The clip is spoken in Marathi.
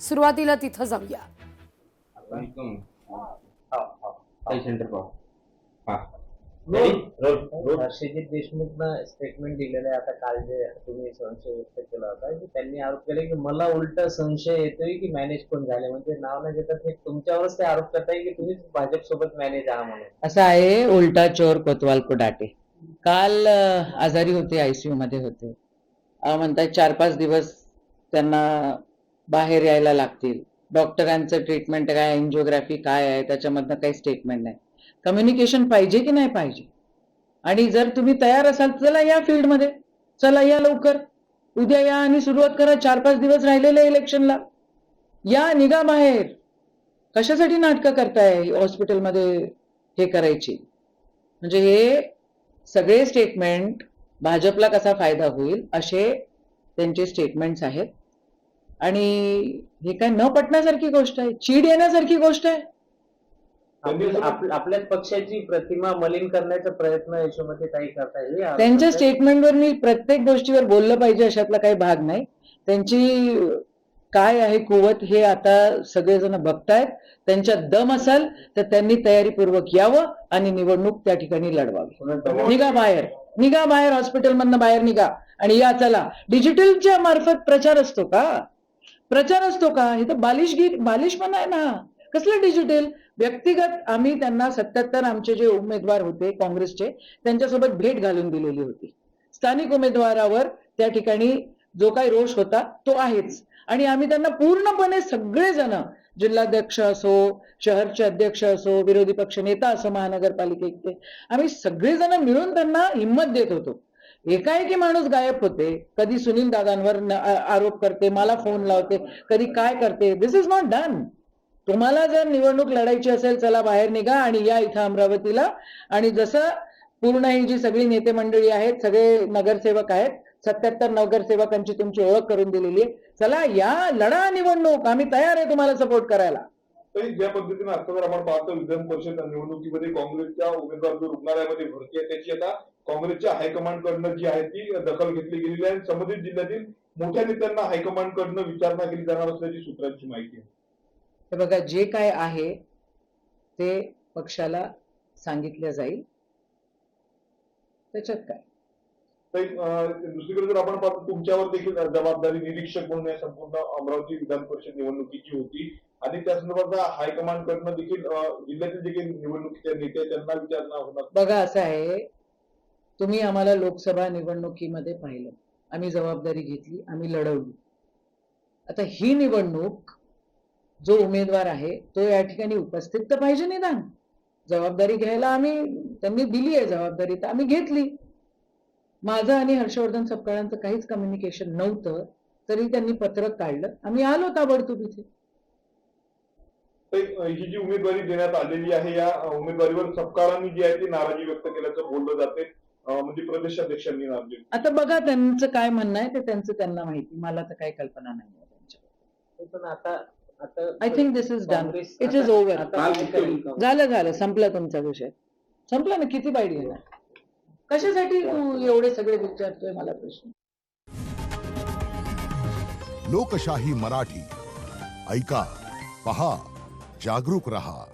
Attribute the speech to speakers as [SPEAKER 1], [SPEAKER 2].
[SPEAKER 1] सुरुवातीला तिथं जाऊया.
[SPEAKER 2] हर्षजित देशमुखनं स्टेटमेंट दिलेलं आहे. आता काल जे तुम्ही संशय व्यक्त केला होता की त्यांनी आरोप केले की मला उलट संशय येतोय की मॅनेज कोण झाले, म्हणजे नाव न घेता ते तुमच्यावरच ते आरोप करताय की तुम्हीच भाजप सोबत मॅनेज आहात म्हणून.
[SPEAKER 3] असं आहे, उलटा चोर कोतवाल को डाटे. काल आजारी होते, आयसीयू मध्ये होते. म्हणतात 4-5 दिवस त्यांना बाहेर यायला लागतील. डॉक्टरांचं ट्रीटमेंट काय, एन्जिओग्राफी काय आहे, त्याच्यामधनं काही स्टेटमेंट नाही. कम्युनिकेशन पाहिजे की नाही पाहिजे. आणि जर तुम्ही तयार असाल, चला या फील्डमध्ये, चला या लवकर, उद्या या आणि सुरुवात करा. 4-5 दिवस राहिलेले इलेक्शनला, या, निघा बाहेर. कशासाठी नाटकं करताय हॉस्पिटलमध्ये हे करायची? म्हणजे हे सगळे स्टेटमेंट भाजपला कसा फायदा होईल असे त्यांचे स्टेटमेंट्स आहेत. आणि हे काय न पटण्यासारखी गोष्ट आहे, चीड येण्यासारखी गोष्ट आहे.
[SPEAKER 2] आपल्याच पक्षाची प्रतिमा मलिन करण्याचा प्रयत्न यशोमतीताई करताय.
[SPEAKER 3] त्यांच्या स्टेटमेंटवर मी प्रत्येक गोष्टीवर बोललं पाहिजे अशातला काही भाग नाही. त्यांची काय आहे कुवत हे आता सगळेजण बघतायत. त्यांच्यात दम असेल तर त्यांनी तयारीपूर्वक यावं आणि निवडणूक त्या ठिकाणी लढवावी. निघा बाहेर, निघा बाहेर, हॉस्पिटलमधनं बाहेर निघा आणि या, चला. डिजिटलच्या मार्फत प्रचार असतो का? प्रचार असतो का? हे तर बालिशपणा आहे ना. कसलं डिजिटल? व्यक्तिगत आम्ही त्यांना 77 आमचे जे उमेदवार होते काँग्रेसचे, त्यांच्यासोबत भेट घालून दिलेली होती. स्थानिक उमेदवारावर त्या ठिकाणी जो काही रोष होता तो आहेच. आणि आम्ही त्यांना पूर्णपणे सगळेजण, जिल्हाध्यक्ष असो, शहरचे अध्यक्ष असो, विरोधी पक्ष नेता असो, महानगरपालिकेचे, आम्ही सगळेजण मिळून त्यांना हिंमत देत होतो. एकाएकी माणूस गायब होते, कधी सुनील दादांवर आरोप करते, मला फोन लावते, कधी काय करते. दिस इज नॉट डन. तुम्हाला जर निवडणूक लढायची असेल, चला बाहेर निघा आणि या इथं अमरावतीला. आणि जसं पूर्ण ही जी सगळी नेते मंडळी आहेत, सगळे नगरसेवक आहेत, 77 नगरसेवकांची तुमची ओळख करून दिलेली आहे. चला या, लढा निवडणूक, आम्ही तयार आहे तुम्हाला सपोर्ट करायला.
[SPEAKER 4] ज्या पद्धतीने आता जर आपण पाहतो विधान परिषद निवडणुकीमध्ये काँग्रेसच्या उमेदवार जो रुग्णालयामध्ये भरती आहे त्याची आता काँग्रेसच्या हायकमांड कडनं जी आहे ती दखल घेतली गेलेली आहे. संबंधित जिल्ह्यातील मोठ्या नेत्यांना हायकमांड कडनं विचारणा केली जाणार असल्याची सूत्रांची माहिती आहे.
[SPEAKER 3] हे बघा, जे काय आहे ते पक्षाला सांगितलं जाईल, त्याच्यात काय.
[SPEAKER 4] दुसरीकडे जर आपण पाहतो तुमच्यावर देखील जबाबदारी निरीक्षक म्हणून या संपूर्ण अमरावती विधान परिषद निवडणुकीची होती आणि त्या संदर्भात हायकमांड कडनं देखील जिल्ह्यातील जे काही निवडणुकीचे नेते त्यांना विचारणा होणार.
[SPEAKER 3] बघा, असं आहे, तुम्ही आम्हाला लोकसभा निवडणुकीमध्ये पाहिलं, आम्ही जबाबदारी घेतली, आम्ही लढवली. आता ही निवडणूक जो उमेदवार आहे तो या ठिकाणी उपस्थित तर पाहिजे निदान. जबाबदारी घ्यायला त्यांनी दिली आहे जबाबदारी, तर आम्ही घेतली. माझं आणि हर्षवर्धन सपकाळांचं काहीच कम्युनिकेशन नव्हतं, तरी त्यांनी पत्रक काढलं, आम्ही आलो ताबडतोब इथे.
[SPEAKER 4] ही जी उमेदवारी देण्यात आलेली आहे या उमेदवारीवर सपकाळांनी जी आहे ती नाराजी व्यक्त केल्याचं बोललं जाते, म्हणजे प्रदेशाध्यक्षांनी नाराजी.
[SPEAKER 3] आता बघा त्यांचं काय म्हणणं आहे ते त्यांचं त्यांना माहिती, मला तर काही कल्पना नाही त्यांच्या.
[SPEAKER 2] पण आता
[SPEAKER 3] I think this is done, it is over. झालं, संपला तुमचा विषय, संपला ना. किती बाईट घेणार? कशासाठी तू एवढे सगळे विचारतोय मला प्रश्न?
[SPEAKER 5] लोकशाही मराठी ऐका, पहा, जागरूक रहा.